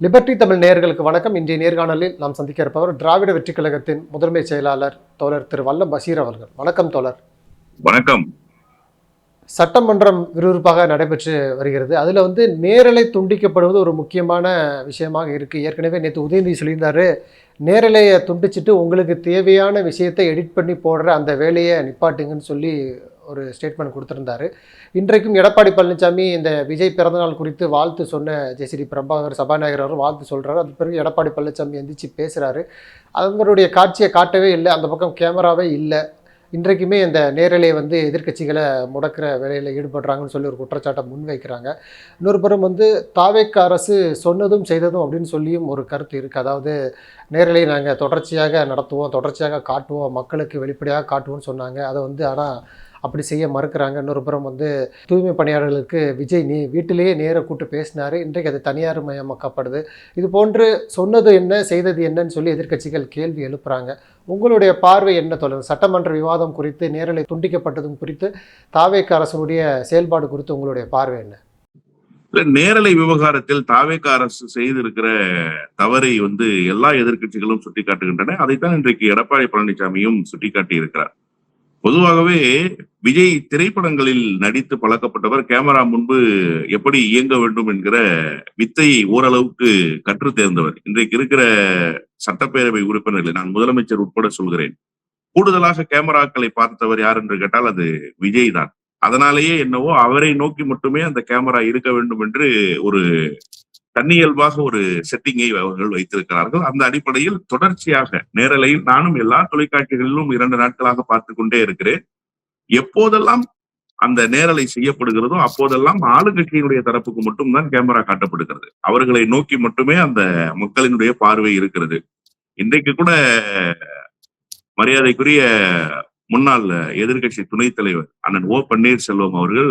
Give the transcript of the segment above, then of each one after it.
Liberty Tamil நேயர்களுக்கு வணக்கம். இன்றைய நேர்காணலில் நாம் சந்திக்க இருப்பவர் திராவிட வெற்றி கழகத்தின் முதன்மை செயலாளர் தோழர் திரு வல்லம் பஷீர் அவர்கள். வணக்கம் தோழர். வணக்கம். சட்டமன்றம் விறுவிறுப்பாக நடைபெற்று வருகிறது. அதில் நேரலை துண்டிக்கப்படுவது ஒரு முக்கியமான விஷயமாக இருக்குது. ஏற்கனவே நேற்று உதயநிதி சொல்லியிருந்தாரு, நேரலையை துண்டிச்சிட்டு உங்களுக்கு தேவையான விஷயத்தை எடிட் பண்ணி போடுற அந்த வேலையை நிப்பாட்டுங்கன்னு சொல்லி ஒரு ஸ்டேட்மெண்ட் கொடுத்துருந்தாரு. இன்றைக்கும் எடப்பாடி பழனிசாமி இந்த விஜய் பிறந்தநாள் குறித்து வாழ்த்து சொன்ன ஜெயஸ்ரீ பிரபாகர் சபாநாயகர் அவர் வாழ்த்து சொல்கிறாரு. அது பிறகு எடப்பாடி பழனிசாமி எந்திரிச்சு பேசுகிறாரு. அவங்களுடைய காட்சியை காட்டவே இல்லை, அந்த பக்கம் கேமராவே இல்லை. இன்றைக்குமே இந்த நேரலையை எதிர்க்கட்சிகளை முடக்கிற வேலையில் ஈடுபடுறாங்கன்னு சொல்லி ஒரு குற்றச்சாட்டை முன்வைக்கிறாங்க. இன்னொரு புறம் தாவேக்க அரசு சொன்னதும் செய்ததும் அப்படின்னு சொல்லியும் ஒரு கருத்து இருக்குது. அதாவது நேரலையை நாங்கள் தொடர்ச்சியாக நடத்துவோம், தொடர்ச்சியாக காட்டுவோம், மக்களுக்கு வெளிப்படையாக காட்டுவோம்னு சொன்னாங்க. அதை ஆனால் அப்படி செய்ய மறுக்கிறாங்க. இன்னொரு புறம் தூய்மை பணியாளர்களுக்கு விஜய் வீட்டிலேயே நேராக கூட்டு பேசினார். இன்றைக்கு அது தனியார் மயமாக்கப்படுது. இது போன்று சொன்னது என்ன செய்தது என்னன்னு சொல்லி எதிர்க்கட்சிகள் கேள்வி எழுப்புறாங்க. உங்களுடைய பார்வை என்ன தோழர்? சட்டமன்ற விவாதம் குறித்து, நேரலை துண்டிக்கப்பட்டதும் குறித்து, தாவேக்க அரசுடைய செயல்பாடு குறித்து உங்களுடைய பார்வை என்ன? நேரலை விவகாரத்தில் தாவேக்க அரசு செய்திருக்கிற தவறை எல்லா எதிர்க்கட்சிகளும் சுட்டிக்காட்டுகின்றன. அதைத்தான் இன்றைக்கு எடப்பாடி பழனிசாமியும் சுட்டிக்காட்டி இருக்கிறார். பொதுவாகவே விஜய் திரைப்படங்களில் நடித்து பழக்கப்பட்டவர். கேமரா முன்பு எப்படி இயங்க வேண்டும் என்கிற வித்தையை ஓரளவுக்கு கற்று தேர்ந்தவர். இன்றைக்கு இருக்கிற சட்டப்பேரவை உறுப்பினர்களை நான் முதலமைச்சர் உட்பட சொல்கிறேன், கூடுதலாக கேமராக்களை பார்த்தவர் யார் என்று கேட்டால் அது விஜய் தான். அதனாலேயே என்னவோ அவரை நோக்கி மட்டுமே அந்த கேமரா இருக்க வேண்டும் என்று ஒரு தன்னியல்பாக ஒரு செட்டிங்கை அவர்கள் வைத்திருக்கிறார்கள். அந்த அடிப்படையில் தொடர்ச்சியாக நேரலையில் நானும் எல்லா தொலைக்காட்சிகளிலும் 2 நாட்களாக பார்த்து கொண்டே இருக்கிறேன். எப்போதெல்லாம் அந்த நேரலை செய்யப்படுகிறதோ அப்போதெல்லாம் ஆளுங்கட்சியினுடைய தரப்புக்கு மட்டும்தான் கேமரா காட்டப்படுகிறது. அவர்களை நோக்கி மட்டுமே அந்த மக்களினுடைய பார்வை இருக்கிறது. இன்றைக்கு கூட மரியாதைக்குரிய முன்னாள் எதிர்கட்சி துணைத் தலைவர் அண்ணன் ஓ பன்னீர்செல்வம் அவர்கள்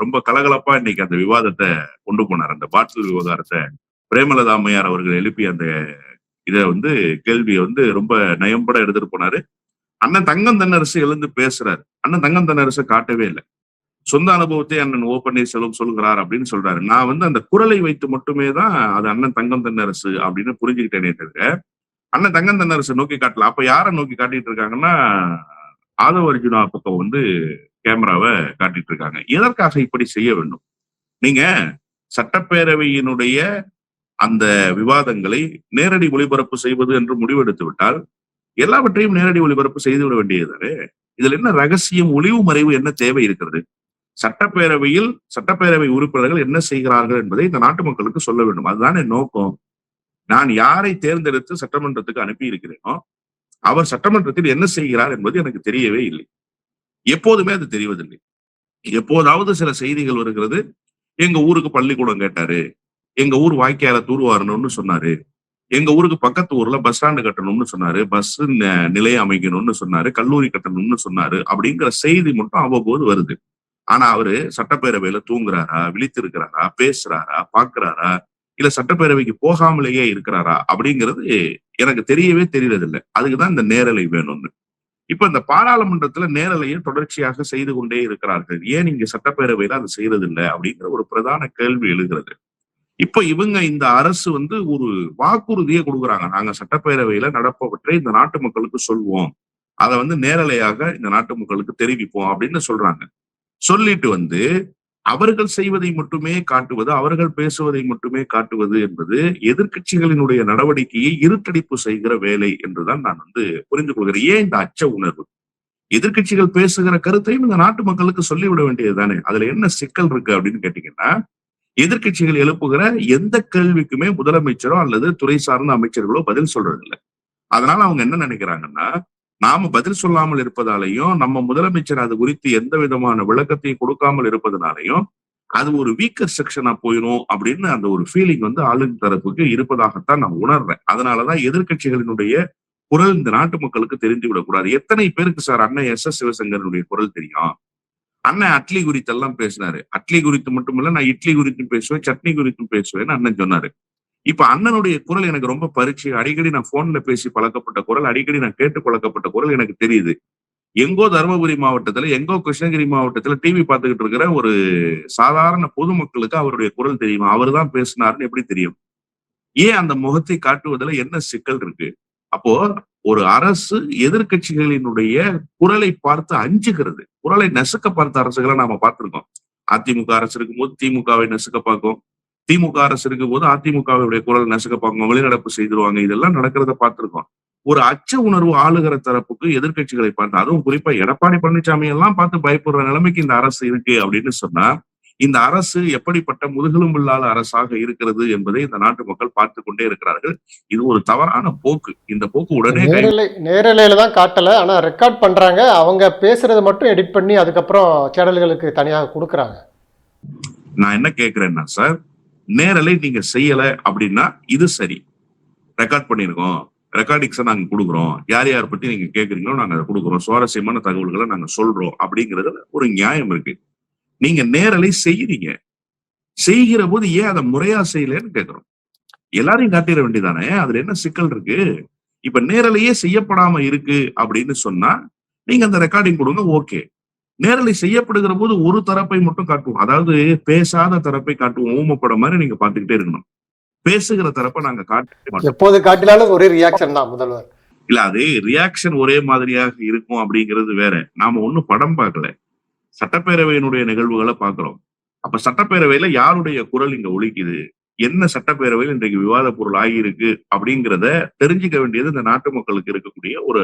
ரொம்ப கலகலப்பா இன்னைக்கு அந்த விவாதத்தை கொண்டு போனார். அந்த பாட்டில் விவகாரத்தை பிரேமலதா அம்மையார் அவர்கள் எழுப்பிய அந்த இதை கேள்வியை ரொம்ப நயம்பட எடுத்துட்டு போனாரு. அண்ணன் தங்கம் தென்னரசு எழுந்து பேசுறாரு. அண்ணன் தங்கம் தென்னரசு காட்டவே இல்லை. சொந்த அனுபவத்தை அண்ணன் ஓ பன்னீர்செல்வம் சொல்கிறார் அப்படின்னு சொல்றாரு. நான் அந்த குரலை வைத்து மட்டுமே தான் அது அண்ணன் தங்கம் தென்னரசு அப்படின்னு புரிஞ்சுக்கிட்டேனே தவிர அண்ணன் தங்கம் தென்னரசு நோக்கி காட்டல. அப்ப யாரை நோக்கி காட்டிட்டு இருக்காங்கன்னா, ஆதவ அர்ஜுனா பக்கம் கேமராவை காட்டிட்டு இருக்காங்க. எதற்காக இப்படி செய்ய வேண்டும்? நீங்க சட்டப்பேரவையினுடைய அந்த விவாதங்களை நேரடி ஒளிபரப்பு செய்வது என்று முடிவெடுத்து விட்டால் எல்லாவற்றையும் நேரடி ஒளிபரப்பு செய்துவிட வேண்டியதுதானே. இதுல என்ன ரகசியம், ஒளிவு மறைவு என்ன தேவை இருக்கிறது? சட்டப்பேரவையில் சட்டப்பேரவை உறுப்பினர்கள் என்ன செய்கிறார்கள் என்பதை இந்த நாட்டு மக்களுக்கு சொல்ல வேண்டும். அதுதானே நோக்கம். நான் யாரை தேர்ந்தெடுத்து சட்டமன்றத்துக்கு அனுப்பி இருக்கிறேனோ அவர் சட்டமன்றத்தில் என்ன செய்கிறார் என்பது எனக்கு தெரியவே இல்லை. எப்போதுமே அது தெரிவதில்லை. எப்போதாவது சில செய்திகள் வருகிறது, எங்க ஊருக்கு பள்ளிக்கூடம் கேட்டாரு, எங்க ஊர் வாய்க்கால தூர்வாரணும்னு சொன்னாரு, எங்க ஊருக்கு பக்கத்து ஊர்ல பஸ் ஸ்டாண்டு கட்டணும்னு சொன்னாரு, பஸ் நிலையம் அமைக்கணும்னு சொன்னாரு, கல்லூரி கட்டணும்னு சொன்னாரு அப்படிங்கிற செய்தி மட்டும் அவ்வப்போது வருது. ஆனா அவரு சட்டப்பேரவையில தூங்குறாரா, விழித்திருக்கிறாரா, பேசுறாரா, பாக்குறாரா, இல்ல சட்டப்பேரவைக்கு போகாமலேயே இருக்கிறாரா அப்படிங்கிறது எனக்கு தெரியவே தெரியறதில்லை. அதுக்குதான் இந்த நேரலை வேணும்னு. இப்ப இந்த பாராளுமன்றத்துல நேரலையை தொடர்ச்சியாக செய்து கொண்டே இருக்கிறார்கள். ஏன் இங்க சட்டப்பேரவையில அது செய்யறது இல்லை அப்படிங்கிற ஒரு பிரதான கேள்வி எழுகிறது. இப்ப இவங்க இந்த அரசு ஒரு வாக்குறுதியை கொடுக்குறாங்க. நாங்க சட்டப்பேரவையில நடப்பவற்றை இந்த நாட்டு மக்களுக்கு சொல்வோம், அதை நேரலையாக இந்த நாட்டு மக்களுக்கு தெரிவிப்போம் அப்படின்னு சொல்றாங்க. சொல்லிட்டு அவர்கள் செய்வதை மட்டுமே காட்டுவது, அவர்கள் பேசுவதை மட்டுமே காட்டுவது என்பது எதிர்க்கட்சிகளினுடைய நடவடிக்கையை இருட்டடிப்பு செய்கிற வேலை என்றுதான் நான் புரிந்து கொள்கிறேன். ஏன் இந்த அச்ச உணர்வு? எதிர்க்கட்சிகள் பேசுகிற கருத்தையும் இந்த நாட்டு மக்களுக்கு சொல்லிவிட வேண்டியது தானே. அதுல என்ன சிக்கல் இருக்கு அப்படின்னு கேட்டீங்கன்னா, எதிர்க்கட்சிகள் எழுப்புகிற எந்த கேள்விக்குமே முதலமைச்சரோ அல்லது துறை சார்ந்த அமைச்சர்களோ பதில் சொல்றது இல்லை. அதனால அவங்க என்ன நினைக்கிறாங்கன்னா, நாம பதில் சொல்லாமல் இருப்பதாலையும், நம்ம முதலமைச்சர் அது குறித்து எந்த விதமான விளக்கத்தையும் கொடுக்காமல் இருப்பதனாலையும் அது ஒரு வீக்கர் செக்ஷனா போயிடும் அப்படின்னு அந்த ஒரு ஃபீலிங் ஆளும் தரப்புக்கு இருப்பதாகத்தான் நான் உணர்றேன். அதனாலதான் எதிர்க்கட்சிகளினுடைய குரல் இந்த நாட்டு மக்களுக்கு தெரிந்து விடக்கூடாது. எத்தனை பேருக்கு சார் அண்ணன் எஸ் சிவசங்கரனுடைய குரல் தெரியும்? அண்ணன் அட்லி குறித்தெல்லாம் பேசினாரு. அட்லி குறித்து மட்டுமில்ல, நான் இட்லி குறித்தும் பேசுவேன், சட்னி குறித்தும் பேசுவேன்னு அண்ணன் சொன்னாரு. இப்ப அண்ணனுடைய குரல் எனக்கு ரொம்ப பரிச்சயம். அடிக்கடி நான் போன்ல பேசி பழக்கப்பட்ட குரல், அடிக்கடி நான் கேட்டு பழக்கப்பட்ட குரல் எனக்கு தெரியுது. எங்கோ தருமபுரி மாவட்டத்துல, எங்கோ கிருஷ்ணகிரி மாவட்டத்துல டிவி பார்த்துக்கிட்டு இருக்கிற ஒரு சாதாரண பொதுமக்களுக்கு அவருடைய குரல் தெரியுமா? அவர் தான் பேசினாருன்னு எப்படி தெரியும்? ஏன் அந்த முகத்தை காட்டுவதில் என்ன சிக்கல் இருக்கு? அப்போ ஒரு அரசு எதிர்க்கட்சிகளினுடைய குரலை பார்த்து அஞ்சுகிறது. குரலை நசுக்க பார்த்த அரசுகளை நாம பார்த்திருக்கோம். அதிமுக அரசு இருக்கும்போது திமுகவை நசுக்க பார்க்கும். திமுக அரசு இருக்கும்போது அதிமுகவுடைய குரல் நசுக்க பார்க்கும். வெளிநடப்பு செய்திருவாங்க. இதெல்லாம் நடக்கிறத பார்த்திருக்கோம். ஒரு அச்ச உணர்வு ஆளுகிற தரப்புக்கு எதிர்க்கட்சிகளை பார்த்து, அதுவும் குறிப்பா எடப்பாடி பழனிசாமி எல்லாம் பார்த்து பயப்படுற நிலைமைக்கு இந்த அரசு இருக்கு அப்படின்னு சொன்னா, இந்த அரசு எப்படிப்பட்ட முதுகெலும்பில்லாத அரசாக இருக்கிறது என்பதை இந்த நாட்டு மக்கள் பார்த்து கொண்டே இருக்கிறார்கள். இது ஒரு தவறான போக்கு. இந்த போக்கு உடனே நேரலையில தான் காட்டல. ஆனா ரெக்கார்ட் பண்றாங்க. அவங்க பேசுறதை மட்டும் எடிட் பண்ணி அதுக்கப்புறம் சேனல்களுக்கு தனியாக கொடுக்குறாங்க. நான் என்ன கேட்கிறேன்னா சார், நேரலை நீங்க செய்யல அப்படின்னா இது சரி. ரெக்கார்ட் பண்ணிருக்கோம். ரெக்கார்டிங்ஸை நாங்க கொடுக்குறோம். யார் யார் பத்தி நீங்க கேட்குறீங்களோ நாங்க அதை கொடுக்குறோம். சுவாரஸ்யமான தகவல்களை நாங்க சொல்றோம் அப்படிங்கிறதுல ஒரு நியாயம் இருக்கு. நீங்க நேரலை செய்யறீங்க. செய்கிற போது ஏன் அதை முறையா செய்யலன்னு கேட்கிறோம். எல்லாரையும் காட்டிட வேண்டியதானே, அதுல என்ன சிக்கல் இருக்கு? இப்ப நேரலையே செய்யப்படாம இருக்கு அப்படின்னு சொன்னா நீங்க அந்த ரெக்கார்டிங் கொடுங்க, ஓகே. நேரலை செய்யப்படுகிற போது ஒரு தரப்பை மட்டும் காட்டுவோம். அதாவது பேசாத தரப்பை காட்டுவோம். ஊமப்படம் மாதிரி நீங்க பார்த்துக்கிட்டே இருக்கணும். பேசுகிற தரப்பை நாங்க காட்ட மாட்டோம். எப்போது காட்டினாலும் ஒரே ரியாக்ஷன் தான் முதல்வர். இல்ல, அது ரியாக்ஷன் ஒரே மாதிரியாக இருக்கும் அப்படிங்கிறது வேற. நாம ஒண்ணும் படம் பார்க்கல, சட்டப்பேரவையினுடைய நிகழ்வுகளை பார்க்கிறோம். அப்ப சட்டப்பேரவையில யாருடைய குரல் இங்க ஒலிக்குது, என்ன சட்டப்பேரவையில் இன்றைக்கு விவாத பொருள் ஆகியிருக்கு அப்படிங்கிறத தெரிஞ்சுக்க வேண்டியது இந்த நாட்டு மக்களுக்கு இருக்கக்கூடிய ஒரு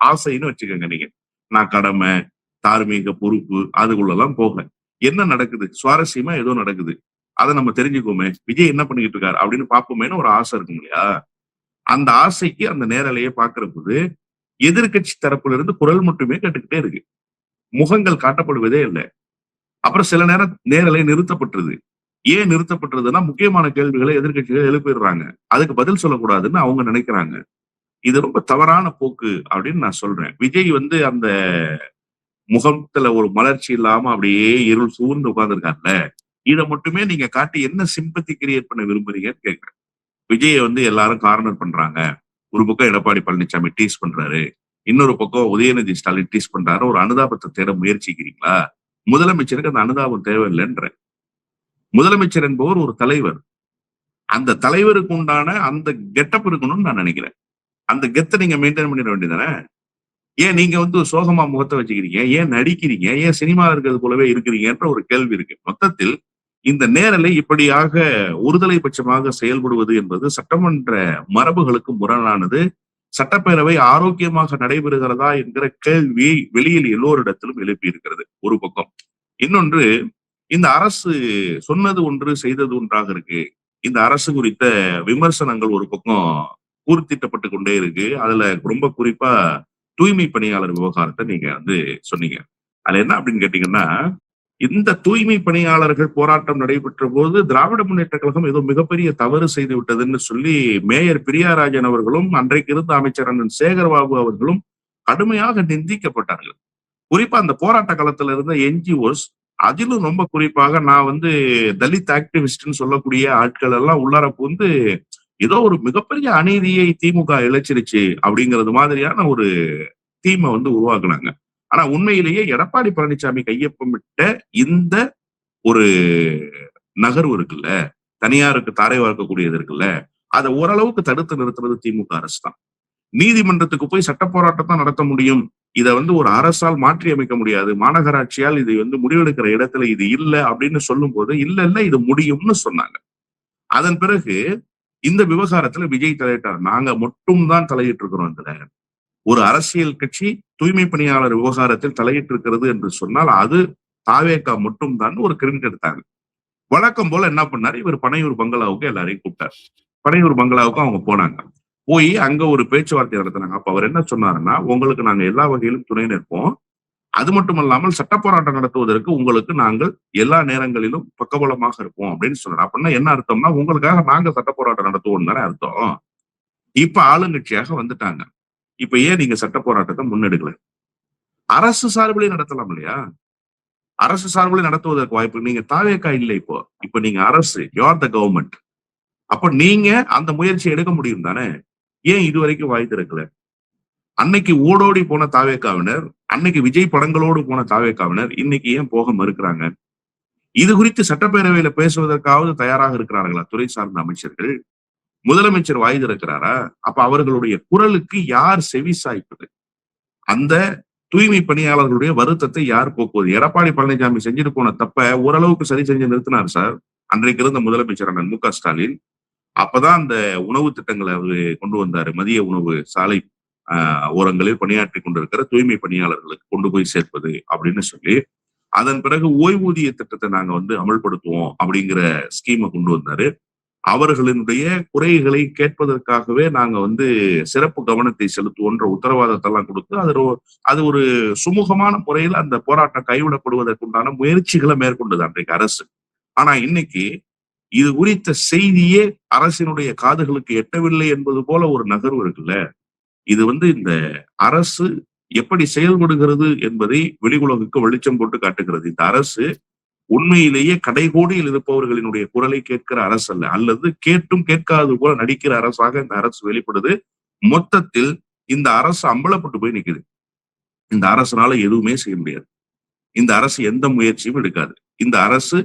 ஆசைன்னு வச்சுக்கோங்க. நீங்க நான் கடமை, தார்மீக பொறுப்பு அதுக்குள்ளதான் போக என்ன நடக்குது, சுவாரஸ்யமா ஏதோ நடக்குது, அதை நம்ம தெரிஞ்சுக்கோமே, விஜய் என்ன பண்ணிக்கிட்டு இருக்காரு அப்படின்னு பார்ப்போமேன்னு ஒரு ஆசை இருக்கும் இல்லையா? அந்த ஆசைக்கு அந்த நேரலையே பார்க்கிற போது எதிர்கட்சி தரப்புல இருந்து குரல் மட்டுமே கேட்டுக்கிட்டே இருக்கு. முகங்கள் காட்டப்படுவதே இல்லை. அப்புறம் சில நேரம் நேரலை நிறுத்தப்பட்டுருது. ஏன் நிறுத்தப்பட்டுறதுன்னா, முக்கியமான கேள்விகளை எதிர்கட்சிகள் எழுப்பிடுறாங்க. அதுக்கு பதில் சொல்லக்கூடாதுன்னு அவங்க நினைக்கிறாங்க. இது ரொம்ப தவறான போக்கு அப்படின்னு நான் சொல்றேன். விஜய் அந்த முகத்துல ஒரு மலர்ச்சி இல்லாம அப்படியே இருள் சூழ்ந்து உட்கார்ந்துருக்காங்கல்ல, இதை மட்டுமே நீங்க காட்டி என்ன சிம்பத்தி கிரியேட் பண்ண விரும்புறீங்கன்னு கேட்கிறேன். விஜயை எல்லாரும் கார்னர் பண்றாங்க. ஒரு பக்கம் எடப்பாடி பழனிசாமி டீஸ் பண்றாரு, இன்னொரு பக்கம் உதயநிதி ஸ்டாலின் டீஸ் பண்றாரு. ஒரு அனுதாபத்தை தேட முயற்சிக்கிறீங்களா? முதலமைச்சருக்கு அந்த அனுதாபம் தேவையில்லைன்ற. முதலமைச்சர் என்பவர் ஒரு தலைவர். அந்த தலைவருக்கு உண்டான அந்த கெட்டப் இருக்கணும்னு நான் நினைக்கிறேன். அந்த கெத்தை நீங்க மெயின்டைன் பண்ணிட வேண்டியதானே. ஏன் நீங்க சோகமா முகத்தை வச்சுக்கிறீங்க? ஏன் நடிக்கிறீங்க? ஏன் சினிமா இருக்கிறது போலவே இருக்கிறீங்கன்ற ஒரு கேள்வி இருக்கு. மொத்தத்தில் இந்த நேரலை இப்படியாக ஒருதலை பட்சமாக செயல்படுவது என்பது சட்டமன்ற மரபுகளுக்கு முரணானது. சட்டப்பேரவை ஆரோக்கியமாக நடைபெறுகிறதா என்கிற கேள்வி வெளியில் எல்லோரிடத்திலும் எழுப்பி இருக்கிறது ஒரு பக்கம். இன்னொன்று, இந்த அரசு சொன்னது ஒன்று செய்தது ஒன்றாக இருக்கு. இந்த அரசு குறித்த விமர்சனங்கள் ஒரு பக்கம் பூர்த்திட்டப்பட்டு கொண்டே இருக்கு. அதுல ரொம்ப குறிப்பா தூய்மை பணியாளர் விவகாரத்தை நீங்க சொன்னீங்க. அதுல என்ன அப்படின்னு கேட்டீங்கன்னா, இந்த தூய்மை பணியாளர்கள் போராட்டம் நடைபெற்ற போது திராவிட முன்னேற்ற கழகம் ஏதோ மிகப்பெரிய தவறு செய்து விட்டதுன்னு சொல்லி மேயர் பிரியாராஜன் அவர்களும் அன்றைக்கு இருந்த அமைச்சர் அண்ணன் சேகர்பாபு அவர்களும் கடுமையாக நிந்திக்கப்பட்டார்கள். குறிப்பா அந்த போராட்ட காலத்துல இருந்த என்ஜிஓஸ், அதிலும் ரொம்ப குறிப்பாக நான் தலித் ஆக்டிவிஸ்ட்னு சொல்லக்கூடிய ஆட்கள் எல்லாம் உள்ளார புகுந்து ஏதோ ஒரு மிகப்பெரிய அநீதியை திமுக இழைச்சிருச்சு அப்படிங்கிறது மாதிரியான ஒரு தீமை உருவாக்குனாங்க. ஆனா உண்மையிலேயே எடப்பாடி பழனிசாமி கையொப்பமிட்ட இந்த ஒரு நகர்வு இருக்குல்ல, தனியாருக்கு தாரை வார்க்கக்கூடியது இருக்குல்ல, அதை ஓரளவுக்கு தடுத்து நிறுத்துறது திமுக அரசு தான். நீதிமன்றத்துக்கு போய் சட்ட போராட்டத்தை நடத்த முடியும், இதை ஒரு அரசால் மாற்றி அமைக்க முடியாது, மாநகராட்சியால் இது முடிவெடுக்கிற இடத்துல இது இல்லை அப்படின்னு சொல்லும் போது இல்ல இது முடியும்னு சொன்னாங்க. அதன் பிறகு இந்த விவகாரத்துல விஜய் தலையிட்டார். நாங்க மட்டும் தான் தலையிட்டு இருக்கிறோம். இதுல ஒரு அரசியல் கட்சி தூய்மை பணியாளர் விவகாரத்தில் தலையிட்டு இருக்கிறது என்று சொன்னால் அது தாவேகா மட்டும் தான் ஒரு கிரிண்ட் எடுத்தாங்க. வழக்கம் போல என்ன பண்ணாரு, இவர் பனையூர் பங்களாவுக்கு எல்லாரையும் கூப்பிட்டார். பனையூர் பங்களாவுக்கு அவங்க போனாங்க. போய் அங்க ஒரு பேச்சுவார்த்தை நடத்தினாங்க. அப்ப அவர் என்ன சொன்னாருன்னா, உங்களுக்கு நாங்க எல்லா வகையிலும் துணை நிற்போம், அது மட்டும் இல்லாமல் சட்ட போராட்டம் நடத்துவதற்கு உங்களுக்கு நாங்கள் எல்லா நேரங்களிலும் பக்கபலமாக இருப்போம் அப்படின்னு சொன்னார். அப்படின்னா என்ன அர்த்தம்னா, உங்களுக்காக நாங்க சட்ட போராட்டம் நடத்துவோம் தானே அர்த்தம். இப்ப ஆளுங்கட்சியாக வந்துட்டாங்க. இப்ப ஏன் நீங்க சட்ட போராட்டத்தை முன்னெடுக்கல? அரசு சார்பிலே நடத்தலாம் இல்லையா? அரசு சார்பிலே நடத்துவதற்கு வாய்ப்பு. நீங்க தாவேக்கா இல்லை, இப்ப நீங்க அரசு, யூ ஆர் த கவர்மெண்ட். அப்ப நீங்க அந்த முயற்சி எடுக்க முடியும் தானே? ஏன் இதுவரைக்கும் வாய் திறக்கல? அன்னைக்கு ஓடோடி போன தாவேக்காவினர், அன்னைக்கு விஜய் படங்களோடு போன தாவேக்காவினர் இன்னைக்கு ஏன் போக மறுக்கிறாங்க? இது குறித்து சட்டப்பேரவையில பேசுவதற்காவது தயாராக இருக்கிறார்களா துறை சார்ந்த அமைச்சர்கள்? முதலமைச்சர் வாய் திறக்கிறாரா? அப்ப அவர்களுடைய குரலுக்கு யார் செவி சாய்ப்பது? அந்த தூய்மை பணியாளர்களுடைய வருத்தத்தை யார் போக்குவது? எடப்பாடி பழனிசாமி செஞ்சுட்டு போன தப்ப ஓரளவுக்கு சரி செஞ்சு நிறுத்தினார் சார் அன்றைக்கு இருந்த முதலமைச்சர் அண்ணன் மு க ஸ்டாலின். அப்பதான் அந்த உணவு திட்டங்களை அவரு கொண்டு வந்தாரு. மதிய உணவு சாலை ஓரங்களில் பணியாற்றி கொண்டிருக்கிற தூய்மை பணியாளர்களுக்கு கொண்டு போய் சேர்ப்பது அப்படின்னு சொல்லி, அதன் பிறகு ஓய்வூதிய திட்டத்தை நாங்க வந்து அமல்படுத்துவோம் அப்படிங்கிற ஸ்கீமை கொண்டு வந்தாரு. அவர்களினுடைய குறைகளை கேட்பதற்காகவே நாங்க வந்து சிறப்பு கவனத்தை செலுத்துவோன்ற உத்தரவாதத்தை எல்லாம் கொடுத்து அது ஒரு சுமூகமான முறையில் அந்த போராட்டம் கைவிடப்படுவதற்குண்டான முயற்சிகளை மேற்கொண்டது அன்றைக்கு அரசு. ஆனா இன்னைக்கு இது குறித்த செய்தியே அரசினுடைய காதுகளுக்கு எட்டவில்லை என்பது போல ஒரு நகர்வு இருக்குல்ல. இது வந்து இந்த அரசு எப்படி செயல்படுகிறது என்பதை வெளி உலகுக்கு வெளிச்சம் போட்டு காட்டுகிறது. இந்த அரசு உண்மையிலேயே கடைகோடியில் இருப்பவர்களினுடைய குரலை கேட்கிற அரசு அல்ல, அல்லது கேட்டும் கேட்காதது போல நடிக்கிற அரசாக இந்த அரசு வெளிப்படுது. மொத்தத்தில் இந்த அரசு அம்பலப்பட்டு போய் நிக்குது. இந்த அரசனால எதுவுமே செய்ய முடியாது. இந்த அரசு எந்த முயற்சியும் எடுக்காது. இந்த அரசு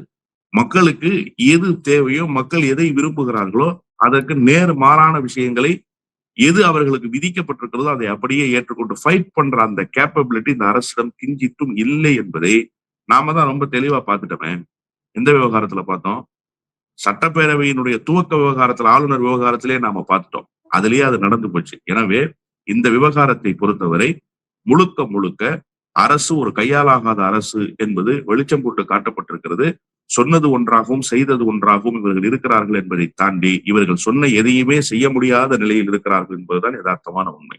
மக்களுக்கு எது தேவையோ, மக்கள் எதை விரும்புகிறார்களோ அதற்கு நேர் மாறான விஷயங்களை எது அவர்களுக்கு விதிக்கப்பட்டிருக்கிறதோ அதை அப்படியே ஏற்றுக்கொண்டு ஃபைட் பண்ற அந்த கேப்பபிலிட்டி இந்த அரசிடம் கிஞ்சிட்டும் இல்லை என்பதை நாம தான் ரொம்ப தெளிவா பார்த்துட்டோமே. எந்த விவகாரத்துல பார்த்தோம்? சட்டப்பேரவையினுடைய துவக்க விவகாரத்துல, ஆளுநர் விவகாரத்திலே நாம பார்த்துட்டோம். அதுலயே அது நடந்து போச்சு. எனவே இந்த விவகாரத்தை பொறுத்தவரை முழுக்க முழுக்க அரசு ஒரு கையாலாகாத அரசு என்பது வெளிச்சம் போட்டு காட்டப்பட்டிருக்கிறது. சொன்னது ஒன்றாகவும் செய்தது ஒன்றாகவும் இவர்கள் இருக்கிறார்கள் என்பதை தாண்டி இவர்கள் சொன்ன எதையுமே செய்ய முடியாத நிலையில் இருக்கிறார்கள் என்பதுதான் யதார்த்தமான உண்மை.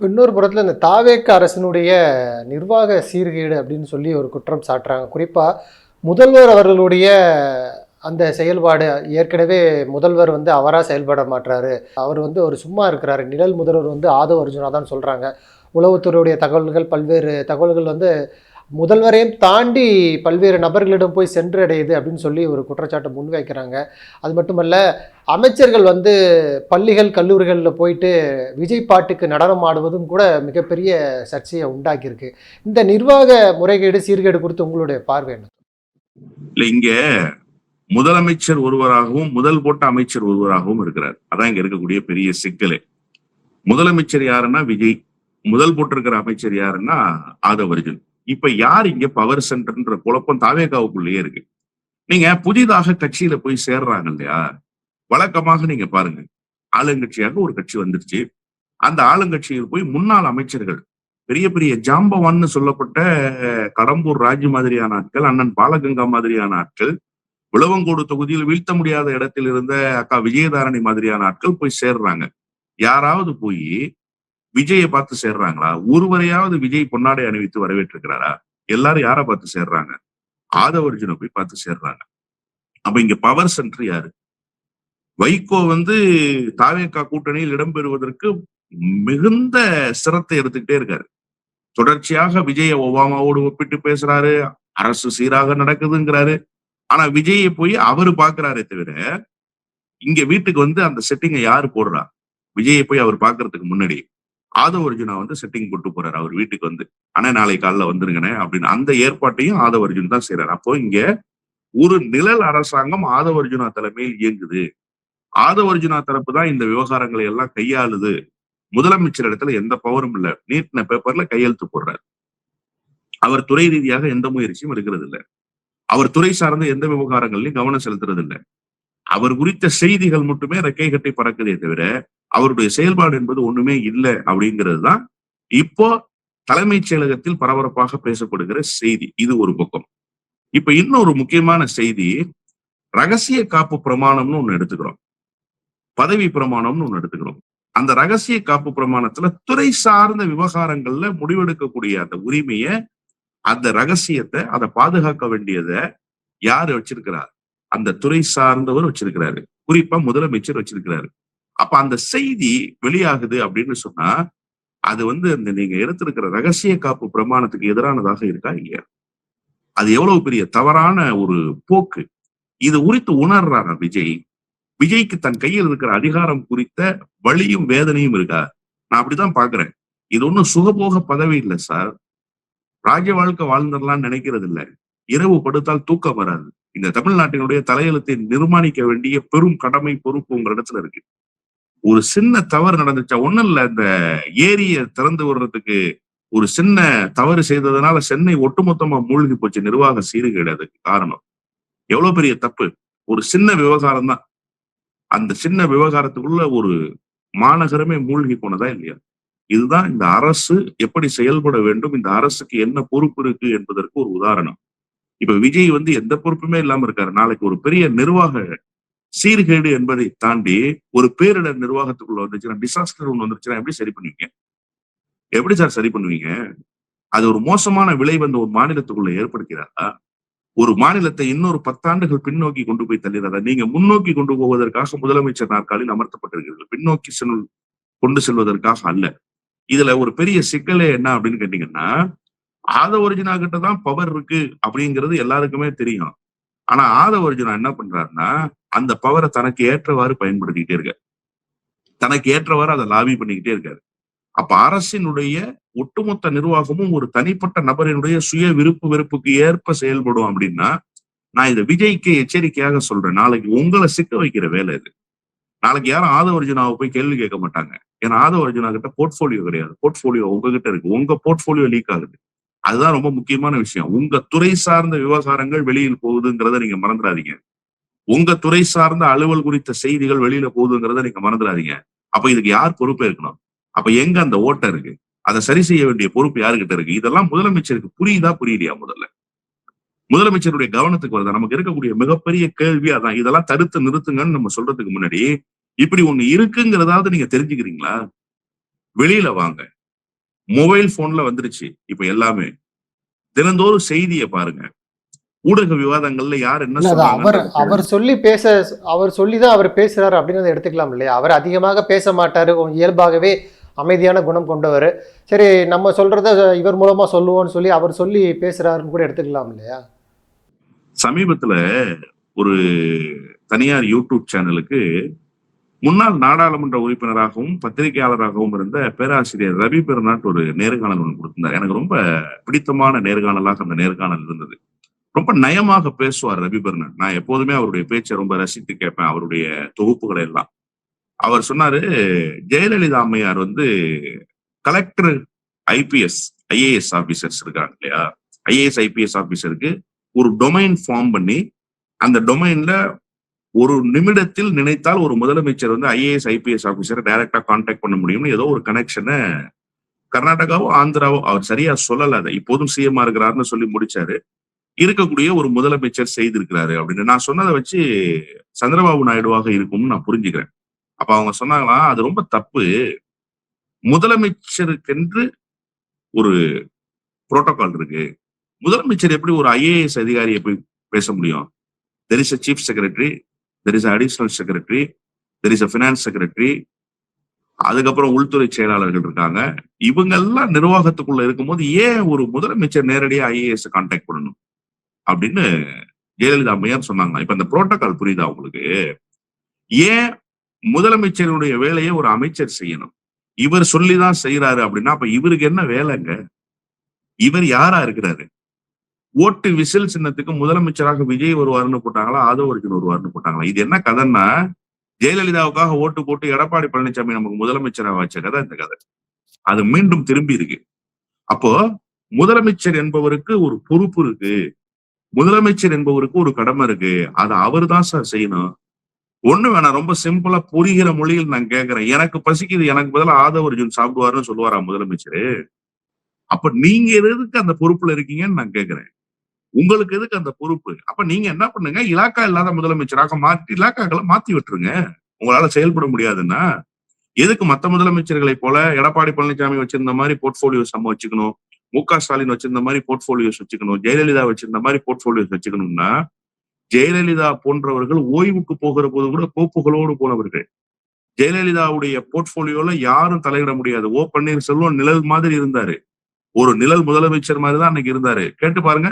இன்னொரு புறத்தில் இந்த தாவேக அரசினுடைய நிர்வாக சீர்கேடு அப்படின்னு சொல்லி ஒரு குற்றம் சாட்டுறாங்க. குறிப்பாக முதல்வர் அவர்களுடைய அந்த செயல்பாடு, ஏற்கனவே முதல்வர் வந்து அவராக செயல்பட மாட்டாரு, அவர் வந்து ஒரு சும்மா இருக்கிறாரு, நிழல் முதல்வர் வந்து ஆதவ அர்ஜுனா தான் சொல்கிறாங்க. உளவுத்துறையுடைய தகவல்கள், பல்வேறு தகவல்கள் வந்து முதல்வரையும் தாண்டி பல்வேறு நபர்களிடம் போய் சென்றடையுது அப்படின்னு சொல்லி ஒரு குற்றச்சாட்டை முன்வைக்கிறாங்க. அது மட்டுமல்ல, அமைச்சர்கள் வந்து பள்ளிகள் கல்லூரிகளில் போயிட்டு விஜய் பாட்டுக்கு நடனம் ஆடுவதும் கூட மிகப்பெரிய சர்ச்சையை உண்டாக்கியிருக்கு. இந்த நிர்வாக முறைகேடு சீர்கேடு குறித்து உங்களுடைய பார்வை என்ன? இல்ல, இங்க முதலமைச்சர் ஒருவராகவும் முதல் போட்ட அமைச்சர் ஒருவராகவும் இருக்கிறார். அதான் இங்க இருக்கக்கூடிய பெரிய சிக்கலே. முதலமைச்சர் யாருன்னா விஜய், முதல் போட்டிருக்கிற அமைச்சர் யாருன்னா ஆதவ அர்ஜுன். இப்ப யார் இங்க பவர் சென்டர்ன்ற குழப்பம் தாவேகாவுக்குள்ளேயே இருக்கு. நீங்க புதிதாக கட்சியில போய் சேர்றாங்க இல்லையா, வழக்கமாக நீங்க பாருங்க, ஆளுங்கட்சியாக ஒரு கட்சி வந்துருச்சு. அந்த ஆளுங்கட்சியில் போய் முன்னாள் அமைச்சர்கள், பெரிய பெரிய ஜாம்பவான்னு சொல்லப்பட்ட கடம்பூர் ராஜு மாதிரியான ஆட்கள், அண்ணன் பாலகங்கா மாதிரியான ஆட்கள், விளவங்கோடு தொகுதியில் வீழ்த்த முடியாத இடத்தில் இருந்த அக்கா விஜயதாரணி மாதிரியான ஆட்கள் போய் சேர்றாங்க. யாராவது போய் விஜயை பார்த்து சேர்றாங்களா? ஒருவரையாவது விஜய் பொன்னாடை அணிவித்து வரவேற்றிருக்கிறாரா? எல்லாரும் யாரை பார்த்து சேர்றாங்க? ஆதவ அர்ஜுனை போய் பார்த்து சேர்றாங்க. அப்ப இங்க பவர் சென்டர் யாரு? வைகோ வந்து தாவேகா கூட்டணியில் இடம்பெறுவதற்கு மிகுந்த சிரத்தை எடுத்துக்கிட்டே இருக்காரு. தொடர்ச்சியாக விஜய ஒபாமாவோடு ஒப்பிட்டு பேசுறாரு, அரசு சீராக நடக்குதுங்கிறாரு. ஆனா விஜயை போய் அவரு பாக்குறாரே தவிர, இங்க வீட்டுக்கு வந்து அந்த செட்டிங்கை யாரு போடுறா? விஜயை போய் அவர் பாக்குறதுக்கு முன்னாடி ஆதவ அர்ஜுனா வந்து செட்டிங் போட்டு போறாரு அவர் வீட்டுக்கு வந்து. ஆனா நாளை காலைல வந்துருங்கண்ணே அப்படின்னு அந்த ஏற்பாட்டையும் ஆதவ அர்ஜுன் தான் செய்யறாரு. அப்போ இங்க ஒரு நிழல் அரசாங்கம் ஆதவ அர்ஜுனா தலைமையில் இயங்குது. ஆதவ அர்ஜுனா தரப்பு தான் இந்த விவகாரங்களை எல்லாம் கையாளுது. முதலமைச்சர் இடத்துல எந்த பவரும் இல்ல. நீட்டின பேப்பர்ல கையெழுத்து போடுறாரு. அவர் துறை ரீதியாக எந்த முயற்சியும் எடுக்கிறது இல்லை. அவர் துறை சார்ந்த எந்த விவகாரங்களையும் கவனம் செலுத்துறது இல்லை. அவர் குறித்த செய்திகள் மட்டுமே ரெக்கை கட்டி பறக்குதே தவிர அவருடைய செயல்பாடு என்பது ஒண்ணுமே இல்லை அப்படிங்கிறது தான் இப்போ தலைமைச் செயலகத்தில் பரபரப்பாக பேசப்படுகிற செய்தி. இது ஒரு பக்கம். இப்ப இன்னொரு முக்கியமான செய்தி, ரகசிய காப்பு பிரமாணம்னு ஒண்ணு எடுத்துக்கிறோம், பதவி பிரமாணம்னு ஒண்ணு எடுத்துக்கிறோம். அந்த ரகசிய காப்பு பிரமாணத்துல துறை சார்ந்த விவகாரங்கள்ல முடிவெடுக்கக்கூடிய அந்த உரிமைய, அந்த ரகசியத்தை, அதை பாதுகாக்க வேண்டியதை யாரு வச்சிருக்கிறார்? அந்த துறை சார்ந்தவர் வச்சிருக்கிறாரு. குறிப்பா முதலமைச்சர் வச்சிருக்கிறாரு. அப்ப அந்த செய்தி வெளியாகுது அப்படின்னு சொன்னா அது வந்து அந்த நீங்க எடுத்திருக்கிற ரகசிய காப்பு பிரமாணத்துக்கு எதிரானதாக இருக்கா இல்லையா? அது எவ்வளவு பெரிய தவறான ஒரு போக்கு. இது குறித்து உணர்றாரா விஜய்? விஜய்க்கு தன் கையில் இருக்கிற அதிகாரம் குறித்த வலியும் வேதனையும் இருக்கா? நான் அப்படிதான் பாக்குறேன். இது ஒண்ணும் சுகபோக பதவி இல்லை சார். ராஜ வாழ்க்கை வாழ்ந்துடலாம்னு நினைக்கிறது இல்லை. இரவு படுத்தால் தூக்கம் வராது. இந்த தமிழ்நாட்டினுடைய தலையெழுத்தை நிர்மாணிக்க வேண்டிய பெரும் கடமை பொறுப்பு உங்க இடத்துல இருக்கு. ஒரு சின்ன தவறு நடந்துச்சா ஒண்ணும் இல்ல, இந்த ஏரியை திறந்து விடுறதுக்கு ஒரு சின்ன தவறு செய்ததுனால சென்னை ஒட்டுமொத்தமா மூழ்கி போச்சு. நிர்வாக சீர்கேடு அதுக்கு காரணம். எவ்வளவு பெரிய தப்பு. ஒரு சின்ன விவகாரம் தான். அந்த சின்ன விவகாரத்துக்குள்ள ஒரு மாநகரமே மூழ்கி போனதா இல்லையா? இதுதான் இந்த அரசு எப்படி செயல்பட வேண்டும், இந்த அரசுக்கு என்ன பொறுப்பு இருக்கு என்பதற்கு ஒரு உதாரணம். இப்ப விஜய் எந்த பொறுப்புமே இல்லாம இருக்காரு. நாளைக்கு ஒரு பெரிய நிர்வாக சீர்கேடு என்பதை தாண்டி ஒரு பேரிடர் நிர்வாகத்துக்குள்ள வந்துச்சுன்னா, டிசாஸ்டர் ஒண்ணு வந்துருச்சுன்னா எப்படி சரி பண்ணுவீங்க? எப்படி சார் சரி பண்ணுவீங்க? அது ஒரு மோசமான விளை ஒரு மாநிலத்துக்குள்ள ஏற்படுத்தினாரா? ஒரு மாநிலத்தை இன்னொரு 10 ஆண்டுகள் பின்னோக்கி கொண்டு போய் தள்ளிடாதா? நீங்க முன்னோக்கி கொண்டு போவதற்காக முதலமைச்சர் நாற்காலில் அமர்த்தப்பட்டிருக்கிறீர்கள், பின்னோக்கி கொண்டு செல்வதற்காக அல்ல. இதுல ஒரு பெரிய சிக்கலே என்ன அப்படின்னு கேட்டீங்கன்னா, ஆதவ அர்ஜுனா கிட்ட தான் பவர் இருக்கு அப்படிங்கிறது எல்லாருக்குமே தெரியும். ஆனா ஆதவ அர்ஜுனா என்ன பண்றாருன்னா, அந்த பவரை தனக்கு ஏற்றவாறு பயன்படுத்திக்கிட்டே இருக்காரு. தனக்கு ஏற்றவாறு அதை லாபி பண்ணிக்கிட்டே இருக்காரு. அப்ப அரசினுடைய ஒட்டுமொத்த நிர்வாகமும் ஒரு தனிப்பட்ட நபரினுடைய சுய விருப்பு வெறுப்புக்கு ஏற்ப செயல்படும் அப்படின்னா, நான் இதை விஜய்க்கு எச்சரிக்கையாக சொல்றேன். நாளைக்கு உங்களை சிக்க வைக்கிற வேலை இது. நாளைக்கு யாரும் ஆதவ அர்ஜுனாவை போய் கேள்வி கேட்க மாட்டாங்க. ஏன்னா ஆதவ அர்ஜுனா கிட்ட போர்ட்போலியோ கிடையாது. போர்ட்போலியோ உங்ககிட்ட இருக்கு. உங்க போர்ட்போலியோ லீக் ஆகுது. அதுதான் ரொம்ப முக்கியமான விஷயம். உங்க துறை சார்ந்த விவகாரங்கள் வெளியில் போகுதுங்கிறத நீங்க மறந்துடாதீங்க. உங்க துறை சார்ந்த அலுவல் குறித்த செய்திகள் வெளியில போகுதுங்கிறத நீங்க மறந்துடாதீங்க. அப்ப இதுக்கு யார் பொறுப்பே இருக்கணும்? அப்ப எங்க அந்த ஓட்டை இருக்கு? அதை சரி செய்ய வேண்டிய பொறுப்பு யாருகிட்ட இருக்கு? இதெல்லாம் முதலமைச்சருக்கு புரியுதா புரியலையா? முதல்ல முதலமைச்சருடைய கவனத்துக்கு வருதா? நமக்கு இருக்கக்கூடிய மிகப்பெரிய கேள்வி அதான். இதெல்லாம் தடுத்து நிறுத்துங்கன்னு நம்ம சொல்றதுக்கு முன்னாடி இப்படி ஒண்ணு இருக்குங்கிறதாவது நீங்க தெரிஞ்சுக்கிறீங்களா? வெளியில வாங்க. மொபைல் போன்ல வந்துருச்சு இப்ப எல்லாமே. தினந்தோறும் செய்தியை பாருங்க. ஊடக விவாதங்கள்ல யார் என்ன அவர் சொல்லிதான் அவர் பேசுறாரு அப்படின்னு எடுத்துக்கலாம் இல்லையா? அவர் அதிகமாக பேச மாட்டாரு, இயல்பாகவே அமைதியான குணம் கொண்டவர். சரி, நம்ம சொல்றத இவர் மூலமா சொல்லுவோம்னு சொல்லி அவர் சொல்லி பேசுறாருன்னு கூட எடுத்துக்கலாம் இல்லையா? சமீபத்துல ஒரு தனியார் யூடியூப் சேனலுக்கு முன்னாள் நாடாளுமன்ற உறுப்பினராகவும் பத்திரிகையாளராகவும் இருந்த பேராசிரியர் ரவி பெர்னாட் ஒரு நேர்காணல் ஒன்று கொடுத்திருந்தார். எனக்கு ரொம்ப பிடித்தமான நேர்காணலாக அந்த நேர்காணல் இருந்தது. ரொம்ப நயமாக பேசுவார் ரவி பெர்னாட். நான் எப்போதுமே அவருடைய பேச்சை ரொம்ப ரசித்து கேட்பேன், அவருடைய தொகுப்புகளை எல்லாம். அவர் சொன்னாரு, ஜெயலலிதா அம்மையார் கலெக்டர் ஐஏஎஸ் ஆபீசர்ஸ் இருக்காங்க இல்லையா, ஐஏஎஸ் ஐபிஎஸ் ஆபீசருக்கு ஒரு டொமைன் ஃபார்ம் பண்ணி அந்த டொமைன்ல ஒரு நிமிடத்தில் நினைத்தால் ஒரு முதலமைச்சர் ஐஏஎஸ் ஐபிஎஸ் ஆபீசரை டைரக்டா கான்டாக்ட் பண்ண முடியும்னு ஏதோ ஒரு கனெக்ஷனை கர்நாடகாவோ ஆந்திராவோ, அவர் சரியா சொல்லல, அதை இப்போதும் சிஎம்ஆ இருக்கிறாருன்னு சொல்லி முடிச்சாரு, இருக்கக்கூடிய ஒரு முதலமைச்சர் செய்திருக்கிறாரு அப்படின்னு. நான் சொன்னதை வச்சு சந்திரபாபு நாயுடுவாக இருக்கும்னு நான் புரிஞ்சுக்கிறேன். அப்ப அவங்க சொன்னாங்களாம், அது ரொம்ப தப்பு. முதலமைச்சருக்கென்று ஒரு புரோட்டோகால் இருக்கு. முதலமைச்சர் எப்படி ஒரு ஐஏஎஸ் அதிகாரியை போய் பேச முடியும்? There is a chief secretary, there is additional secretary, there is a finance secretary, அதுக்கப்புறம் உள்துறை செயலாளர்கள் இருக்காங்க. இவங்க எல்லாம் நிர்வாகத்துக்குள்ள இருக்கும்போது ஏன் ஒரு முதலமைச்சர் நேரடியா ஐஏஎஸ் கான்டாக்ட் பண்ணணும் அப்படின்னு ஜெயலலிதா அம்மையார் சொன்னாங்க. இப்ப இந்த புரோட்டோகால் புரியுதா உங்களுக்கு? ஏன் முதலமைச்சருடைய வேலையை ஒரு அமைச்சர் செய்யணும்? இவர் சொல்லிதான் செய்யறாரு அப்படின்னா அப்ப இவருக்கு என்ன வேலைங்க? இவர் யாரா இருக்கிறாரு? ஓட்டு விசில் சின்னத்துக்கு முதலமைச்சராக விஜய் வருவாருன்னு போட்டாங்களா, ஆதவ அர்ஜுன் வருவாருன்னு போட்டாங்களா? இது என்ன கதைன்னா, ஜெயலலிதாவுக்காக ஓட்டு போட்டு எடப்பாடி பழனிசாமி நமக்கு முதலமைச்சராக வச்ச கதை இந்த கதை. அது மீண்டும் திரும்பி இருக்கு. அப்போ முதலமைச்சர் என்பவருக்கு ஒரு பொறுப்பு இருக்கு, முதலமைச்சர் என்பவருக்கு ஒரு கடமை இருக்கு. அதை அவர் தான் சார் செய்யணும். ஒண்ணு வேணாம், ரொம்ப சிம்பிளா புரிகிற மொழியில் நான் கேட்கிறேன். எனக்கு பசிக்குது, எனக்கு பதிலா ஆதவ அர்ஜுன் சாப்பிடுவாருன்னு சொல்லுவாரா முதலமைச்சரு? அப்ப நீங்க எதுக்கு அந்த பொறுப்புல இருக்கீங்கன்னு நான் கேட்கிறேன். உங்களுக்கு எதுக்கு அந்த பொறுப்பு? அப்ப நீங்க என்ன பண்ணுங்க, இலாக்கா இல்லாத முதலமைச்சராக மாற்றி இலாக்காக்களை மாத்தி விட்டுருங்க. உங்களால செயல்பட முடியாதுன்னா எதுக்கு மத்த முதலமைச்சர்களை போல எடப்பாடி பழனிசாமி வச்சிருந்த மாதிரி போர்ட்போலியோஸ் நம்ம வச்சுக்கணும், முக ஸ்டாலின் வச்சிருந்த மாதிரி போர்ட்போலியோஸ் வச்சுக்கணும், ஜெயலலிதா வச்சிருந்த மாதிரி போர்ட்போலியோஸ் வச்சுக்கணும்னா, ஜெயலலிதா போன்றவர்கள் ஓய்வுக்கு போகிற போது கூட கோப்புகளோடு போனவர்கள். ஜெயலலிதாவுடைய போர்ட்போலியோல யாரும் தலையிட முடியாது. ஓ பன்னீர்செல்வம் நிழல் மாதிரி இருந்தாரு, ஒரு நிழல் முதலமைச்சர் மாதிரி தான் அன்னைக்கு இருந்தாரு. கேட்டு பாருங்க,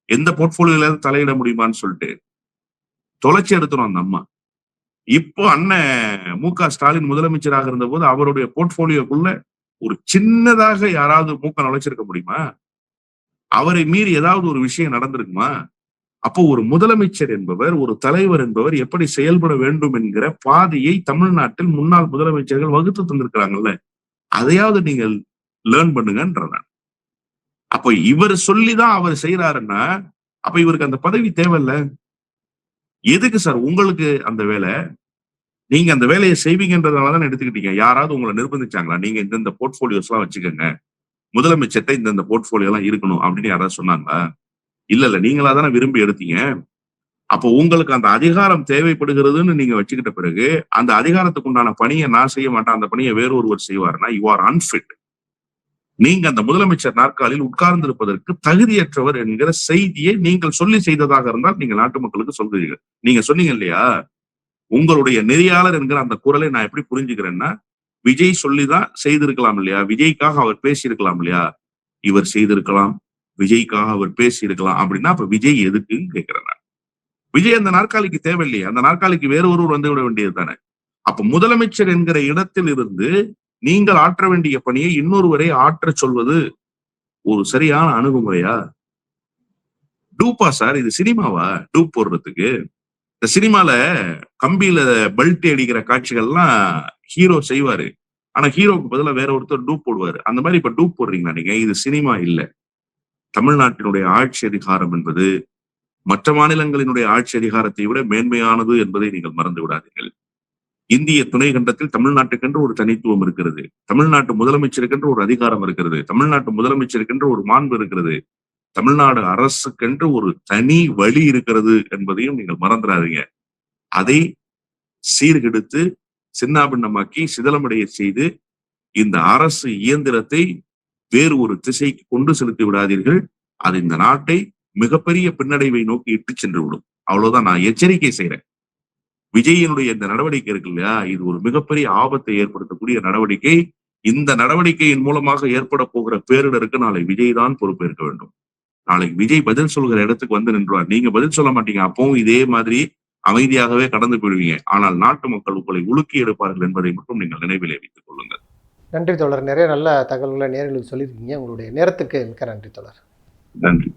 எந்த போர்ட்போலியோல தலையிட முடியுமான்னு சொல்லிட்டு தொலைச்சி எடுத்துரும் அந்த அம்மா. இப்போ அண்ணன் முக ஸ்டாலின் முதலமைச்சராக இருந்த போது அவருடைய போர்ட்போலியோக்குள்ள ஒரு சின்னதாக யாராவது மூக்க நுழைச்சிருக்க முடியுமா? அவரை மீறி ஏதாவது ஒரு விஷயம் நடந்திருக்குமா? அப்போ ஒரு முதலமைச்சர் என்பவர், ஒரு தலைவர் என்பவர் எப்படி செயல்பட வேண்டும் என்கிற பாதையை தமிழ்நாட்டில் முன்னாள் முதலமைச்சர்கள் வகுத்து தந்திருக்கிறாங்கல்ல, அதையாவது நீங்கள் லேர்ன் பண்ணுங்கன்றத. அப்போ இவர் சொல்லிதான் அவர் செய்யறாருன்னா, அப்ப இவருக்கு அந்த பதவி தேவையில்ல. எதுக்கு சார் உங்களுக்கு அந்த வேலை? நீங்க அந்த வேலையை செய்வீங்கன்றதுனாலதான் எடுத்துக்கிட்டீங்க. யாராவது உங்களை நிர்பந்திச்சாங்களா? நீங்க இந்த போர்ட்போலியோஸ் எல்லாம் வச்சுக்கோங்க, முதலமைச்சர்கிட்ட இந்த போர்ட்போலியோ எல்லாம் இருக்கணும் அப்படின்னு யாராவது சொன்னாங்களா? இல்ல, நீங்களா தானே விரும்பி எடுத்தீங்க. அப்போ உங்களுக்கு அந்த அதிகாரம் தேவைப்படுகிறதுன்னு நீங்க வச்சுக்கிட்ட பிறகு, அந்த அதிகாரத்துக்கு உண்டான பணியை நான் செய்ய மாட்டேன், அந்த பணியை வேறொருவர் செய்வார்னா, யூ ஆர் அன்ஃபிட். நீங்க அந்த முதலமைச்சர் நாற்காலியில் உட்கார்ந்திருப்பதற்கு தகுதியற்றவர் என்கிற செய்தியை நீங்கள் சொல்லி செய்ததாக இருந்தால் நீங்கள் நாட்டு மக்களுக்கு சொல்கிறீர்கள். நீங்க சொன்னீங்க இல்லையா, உங்களுடைய நெறியாளர் என்கிற அந்த குரலை நான் எப்படி புரிஞ்சுக்கிறேன்னா, விஜய் சொல்லிதான் செய்திருக்கலாம் இல்லையா, விஜய்க்காக அவர் பேசியிருக்கலாம் இல்லையா, இவர் செய்திருக்கலாம், விஜய்க்காக அவர் பேசியிருக்கலாம் அப்படின்னா, அப்ப விஜய் எதுக்குன்னு கேட்கிறேன். விஜய் அந்த நாற்காலிக்கு தேவையில்லையே, அந்த நாற்காலிக்கு வேற ஒருவர் வந்து விட வேண்டியது தானே. அப்ப முதலமைச்சர் என்கிற இடத்தில் இருந்து நீங்கள் ஆற்ற வேண்டிய பணியை இன்னொருவரை ஆற்ற சொல்வது ஒரு சரியான அணுகுமுறையா? டூப்பா சார், இது சினிமாவா டூப் போடுறதுக்கு? இந்த சினிமால கம்பியில பல்ட்டி அடிக்கிற காட்சிகள்லாம் ஹீரோ செய்வாரு, ஆனா ஹீரோக்கு பதிலா வேற ஒருத்தர் டூப் போடுவாரு. அந்த மாதிரி இப்ப டூப் போடுறீங்களா நீங்க? இது சினிமா இல்ல. தமிழ்நாட்டினுடைய ஆட்சி அதிகாரம் என்பது மற்ற மாநிலங்களினுடைய ஆட்சி அதிகாரத்தை விட மேன்மையானது என்பதை நீங்கள் மறந்து விடாதீர்கள். இந்திய துணை கண்டத்தில் தமிழ்நாட்டுக்கென்று ஒரு தனித்துவம் இருக்கிறது. தமிழ்நாட்டு முதலமைச்சருக்கென்று ஒரு அதிகாரம் இருக்கிறது. தமிழ்நாட்டு முதலமைச்சருக்கென்று ஒரு மாண்பு இருக்கிறது. தமிழ்நாடு அரசுக்கென்று ஒரு தனி வழி இருக்கிறது என்பதையும் நீங்கள் மறந்துடாதீங்க. அதை சீர்கெடுத்து சின்னாபின்னமாக்கி சிதலமடைய செய்து இந்த அரசு இயந்திரத்தை வேறு ஒரு திசைக்கு கொண்டு செலுத்தி விடாதீர்கள். அது இந்த நாட்டை மிகப்பெரிய பின்னடைவை நோக்கி இட்டு சென்று விடும். அவ்வளவுதான் நான் எச்சரிக்கை செய்யறேன். விஜயனுடைய இந்த நடவடிக்கை இருக்கு இல்லையா, இது ஒரு மிகப்பெரிய ஆபத்தை ஏற்படுத்தக்கூடிய நடவடிக்கை. இந்த நடவடிக்கையின் மூலமாக ஏற்பட போகிற பேரிடருக்கு நாளை விஜய் தான் பொறுப்பேற்க வேண்டும். நாளைக்கு விஜய் பதில் சொல்கிற இடத்துக்கு வந்து நின்றுவார். நீங்க பதில் சொல்ல மாட்டீங்க, அப்பவும் இதே மாதிரி அமைதியாகவே கடந்து போயிடுவீங்க. ஆனால் நாட்டு மக்கள் உங்களை உலுக்கி எடுப்பார்கள் என்பதை மட்டும் நீங்கள் நினைவிலே வைத்துக் கொள்ளுங்கள். நன்றி தோழர். நிறைய நல்ல தகவல்களை நேயர்களுக்கு சொல்லியிருக்கீங்க. உங்களுடைய நேரத்துக்கு மிக்க நன்றி தோழர். நன்றி.